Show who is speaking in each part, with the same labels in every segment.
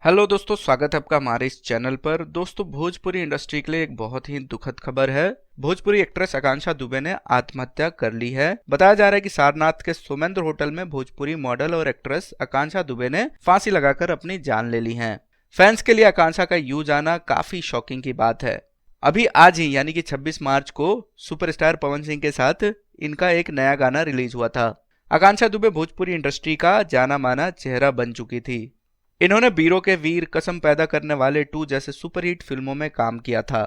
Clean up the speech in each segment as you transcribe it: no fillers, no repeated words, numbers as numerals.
Speaker 1: Hello दोस्तों, स्वागत है आपका हमारे इस चैनल पर। दोस्तों, भोजपुरी इंडस्ट्री के लिए एक बहुत ही दुखद खबर है। भोजपुरी एक्ट्रेस आकांक्षा दुबे ने आत्महत्या कर ली है। बताया जा रहा है कि सारनाथ के सोमेंद्र होटल में भोजपुरी मॉडल और एक्ट्रेस आकांक्षा दुबे ने फांसी लगाकर अपनी जान ले ली है। फैंस के लिए आकांक्षा का यूं जाना काफी शॉकिंग की बात है। अभी आज ही यानी कि 26 मार्च को सुपरस्टार पवन सिंह के साथ इनका एक नया गाना रिलीज हुआ था। आकांक्षा दुबे भोजपुरी इंडस्ट्री का जाना माना चेहरा बन चुकी थी। इन्होंने वीरों के वीर, कसम पैदा करने वाले 2 जैसे सुपरहिट फिल्मों में काम किया था।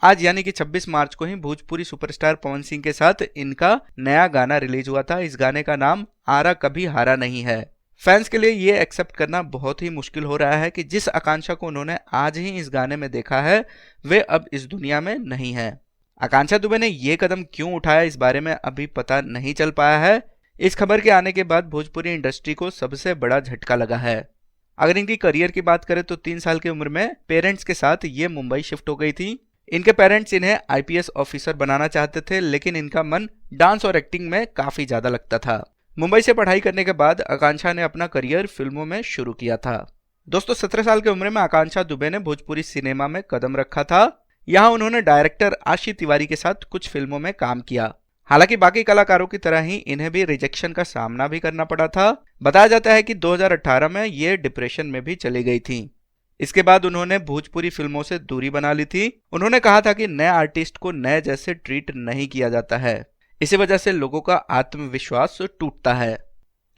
Speaker 1: आज यानी कि 26 मार्च को ही भोजपुरी सुपरस्टार पवन सिंह के साथ इनका नया गाना रिलीज हुआ था। इस गाने का नाम आरा कभी हारा नहीं है। फैंस के लिए ये एक्सेप्ट करना बहुत ही मुश्किल हो रहा है कि जिस आकांक्षा को उन्होंने आज ही इस गाने में देखा है वे अब इस दुनिया में नहीं है। आकांक्षा दुबे ने ये कदम क्यों उठाया, इस बारे में अभी पता नहीं चल पाया है। इस खबर के आने के बाद भोजपुरी इंडस्ट्री को सबसे बड़ा झटका लगा है। अगर इनकी करियर की बात करें तो 3 साल की उम्र में पेरेंट्स के साथ ये मुंबई शिफ्ट हो गई थी। इनके पेरेंट्स इन्हें आईपीएस ऑफिसर बनाना चाहते थे, लेकिन इनका मन डांस और एक्टिंग में काफी ज्यादा लगता था। मुंबई से पढ़ाई करने के बाद आकांक्षा ने अपना करियर फिल्मों में शुरू किया था। दोस्तों, 17 साल की उम्र में आकांक्षा दुबे ने भोजपुरी सिनेमा में कदम रखा था। यहाँ उन्होंने डायरेक्टर आशी तिवारी के साथ कुछ फिल्मों में काम किया। हालांकि बाकी कलाकारों की तरह ही इन्हें भी रिजेक्शन का सामना भी करना पड़ा था। बताया जाता है कि 2018 में ये डिप्रेशन में भी चली गई थी। इसके बाद उन्होंने भोजपुरी फिल्मों से दूरी बना ली थी। उन्होंने कहा था कि नए आर्टिस्ट को नए जैसे ट्रीट नहीं किया जाता है, इसी वजह से लोगों का आत्मविश्वास टूटता है।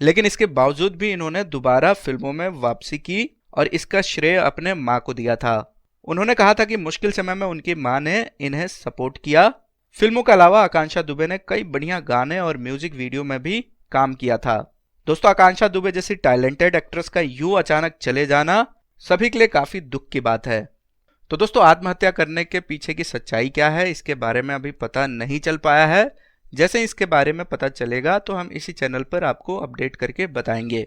Speaker 1: लेकिन इसके बावजूद भी इन्होंने दोबारा फिल्मों में वापसी की और इसका श्रेय अपने माँ को दिया था। उन्होंने कहा था कि मुश्किल समय में उनकी माँ ने इन्हें सपोर्ट किया। फिल्मों के अलावा आकांक्षा दुबे ने कई बढ़िया गाने और म्यूजिक वीडियो में भी काम किया था। दोस्तों, आकांक्षा दुबे जैसी टैलेंटेड एक्ट्रेस का यूं अचानक चले जाना सभी के लिए काफी दुख की बात है। तो दोस्तों, आत्महत्या करने के पीछे की सच्चाई क्या है, इसके बारे में अभी पता नहीं चल पाया है। जैसे इसके बारे में पता चलेगा तो हम इसी चैनल पर आपको अपडेट करके बताएंगे।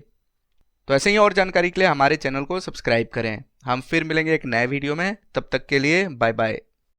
Speaker 1: तो ऐसे ही और जानकारी के लिए हमारे चैनल को सब्सक्राइब करें। हम फिर मिलेंगे एक नए वीडियो में, तब तक के लिए बाय बाय।